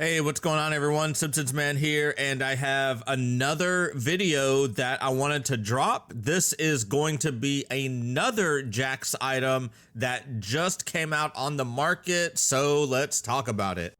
Hey, what's going on everyone? Simpsons Man here, and I have another video that I wanted to drop. This is going to be another JAKKS item that just came out on the market, so let's talk about it.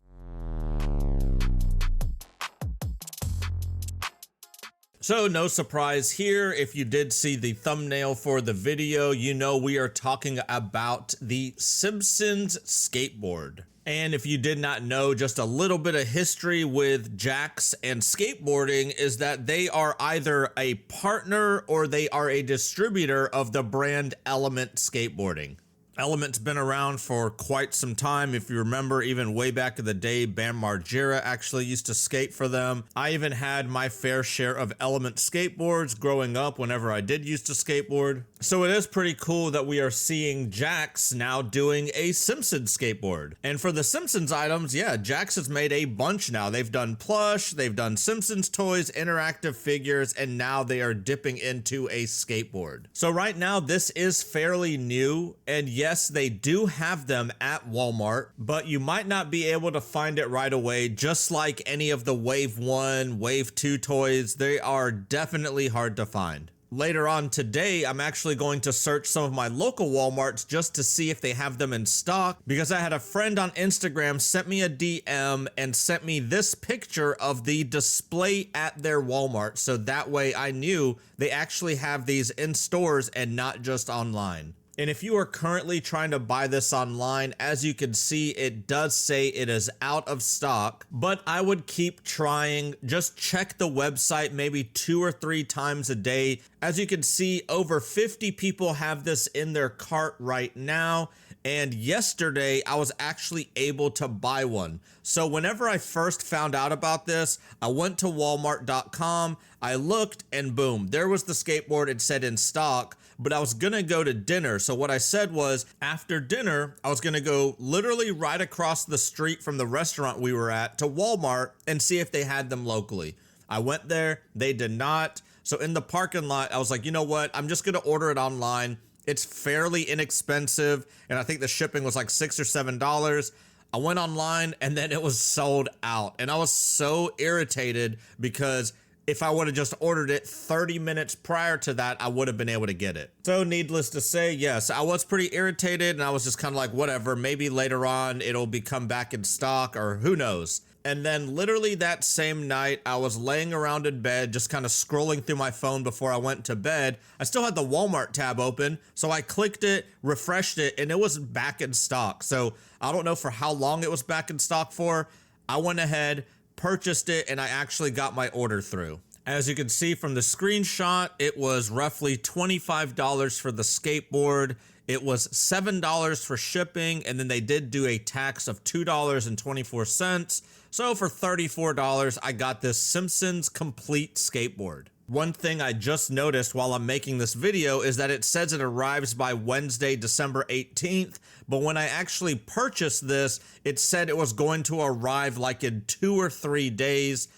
So no surprise here, if you did see the thumbnail for the video, you know we are talking about the Simpsons Skateboard. And if you did not know, just a little bit of history with JAKKS and skateboarding is that they are either a partner or they are a distributor of the brand Element Skateboarding. Element's been around for quite some time. If you remember, even way back in the day, Bam Margera actually used to skate for them. I even had my fair share of Element skateboards growing up whenever I did used to skateboard. So it is pretty cool that we are seeing JAKKS now doing a Simpsons skateboard. And for the Simpsons items, yeah, JAKKS has made a bunch now. They've done plush, they've done Simpsons toys, interactive figures, and now they are dipping into a skateboard. So right now, this is fairly new, and yes, they do have them at Walmart, but you might not be able to find it right away. Just like any of the Wave 1, Wave 2 toys, they are definitely hard to find. Later on today, I'm actually going to search some of my local Walmarts just to see if they have them in stock, because I had a friend on Instagram sent me a DM and sent me this picture of the display at their Walmart, so that way I knew they actually have these in stores and not just online. And if you are currently trying to buy this online, as you can see, it does say it is out of stock, but I would keep trying. Just check the website maybe 2 or 3 times a day. As you can see, over 50 people have this in their cart right now. And yesterday, I was actually able to buy one. So whenever I first found out about this, I went to walmart.com, I looked, and boom, there was the skateboard. It said in stock, but I was gonna go to dinner. So what I said was, after dinner, I was gonna go literally right across the street from the restaurant we were at to Walmart and see if they had them locally. I went there, they did not. So in the parking lot, I was like, you know what? I'm just gonna order it online. It's fairly inexpensive, and I think the shipping was like $6 or $7. I went online, and then it was sold out. And I was so irritated because if I would have just ordered it 30 minutes prior to that, I would have been able to get it. So needless to say, yes, I was pretty irritated, and I was just kind of like, whatever, maybe later on it'll come back in stock, or who knows. And then literally that same night, I was laying around in bed, just kind of scrolling through my phone before I went to bed. I still had the Walmart tab open, so I clicked it, refreshed it, and it was back in stock. So I don't know for how long it was back in stock for. I went ahead, purchased it, and I actually got my order through. As you can see from the screenshot, it was roughly $25 for the skateboard. It was $7 for shipping, and then they did do a tax of $2.24. So for $34, I got this Simpsons Complete Skateboard. One thing I just noticed while I'm making this video is that it says it arrives by Wednesday, December 18th, but when I actually purchased this, it said it was going to arrive like in 2 or 3 days.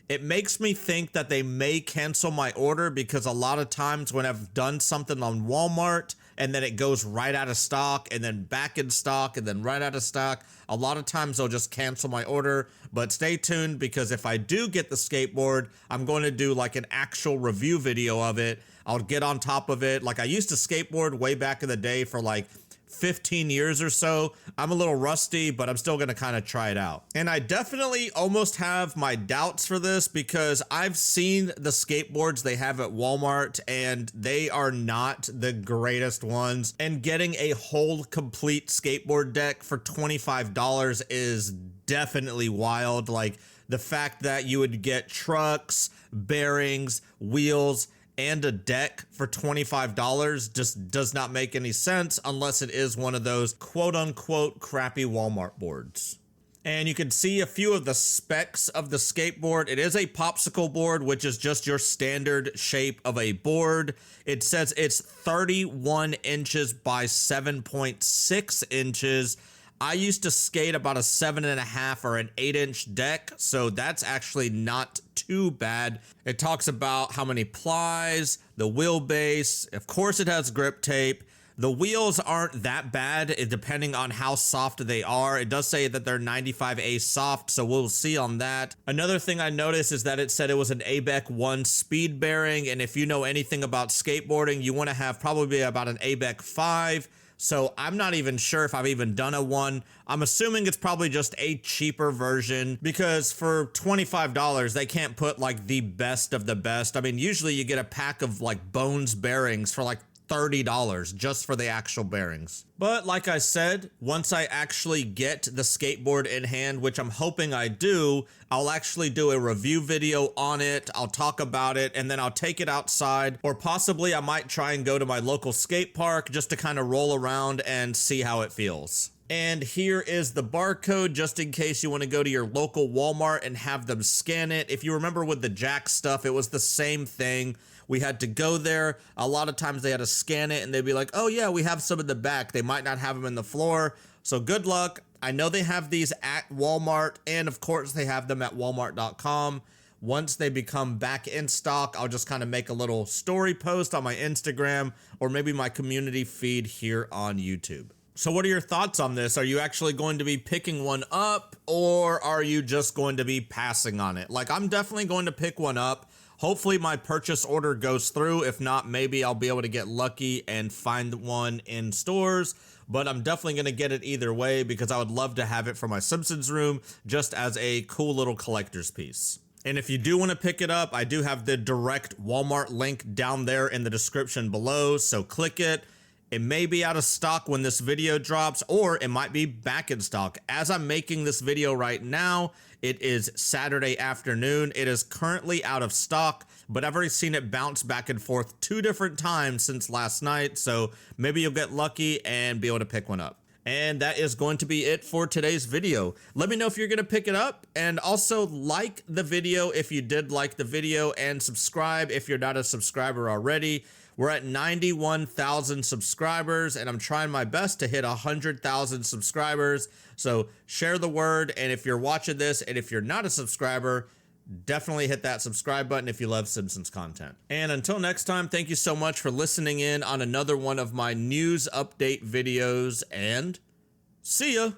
It makes me think that they may cancel my order, because a lot of times when I've done something on Walmart and then it goes right out of stock and then back in stock and then right out of stock, a lot of times they'll just cancel my order. But stay tuned, because if I do get the skateboard, I'm going to do like an actual review video of it. I'll get on top of it. Like I used to skateboard way back in the day for like 15 years or so. I'm a little rusty, but I'm still gonna kind of try it out. And I definitely almost have my doubts for this, because I've seen the skateboards they have at Walmart and they are not the greatest ones. And getting a whole complete skateboard deck for $25 is definitely wild. Like the fact that you would get trucks, bearings, wheels, and a deck for $25 just does not make any sense unless it is one of those quote-unquote crappy Walmart boards. And you can see a few of the specs of the skateboard. It is a popsicle board, which is just your standard shape of a board. It says it's 31 inches by 7.6 inches. I used to skate about a 7.5 or an 8-inch deck, so that's actually not too bad. It talks about how many plies, the wheelbase, of course it has grip tape, The wheels aren't that bad, depending on how soft they are. It does say that they're 95A soft, so we'll see on that. Another thing I noticed is that it said it was an ABEC 1 speed bearing, and if you know anything about skateboarding, you want to have probably about an ABEC 5. So I'm not even sure if I've even done a 1. I'm assuming it's probably just a cheaper version, because for $25, they can't put like the best of the best. I mean, usually you get a pack of like Bones bearings for like $30 just for the actual bearings. But like I said, once I actually get the skateboard in hand, which I'm hoping I do, I'll actually do a review video on it. I'll talk about it, and then I'll take it outside, or possibly I might try and go to my local skate park just to kind of roll around and see how it feels. And here is the barcode, just in case you want to go to your local Walmart and have them scan it. If you remember with the JAKKS stuff, it was the same thing. We had to go there. A lot of times they had to scan it and they'd be like, oh yeah, we have some in the back. They might not have them in the floor. So good luck. I know they have these at Walmart, and of course they have them at walmart.com. Once they become back in stock, I'll just kind of make a little story post on my Instagram or maybe my community feed here on YouTube. So what are your thoughts on this? Are you actually going to be picking one up, or are you just going to be passing on it? Like, I'm definitely going to pick one up. Hopefully my purchase order goes through. If not, maybe I'll be able to get lucky and find one in stores. But I'm definitely going to get it either way, because I would love to have it for my Simpsons room just as a cool little collector's piece. And if you do want to pick it up, I do have the direct Walmart link down there in the description below. So click it. It may be out of stock when this video drops, or it might be back in stock. As I'm making this video right now, it is Saturday afternoon. It is currently out of stock, but I've already seen it bounce back and forth 2 different times since last night. So maybe you'll get lucky and be able to pick one up. And that is going to be it for today's video. Let me know if you're going to pick it up, and also like the video if you did like the video, and subscribe if you're not a subscriber already. We're at 91,000 subscribers, and I'm trying my best to hit 100,000 subscribers. So share the word, and if you're watching this and if you're not a subscriber, definitely hit that subscribe button if you love Simpsons content. And until next time, thank you so much for listening in on another one of my news update videos, and see ya!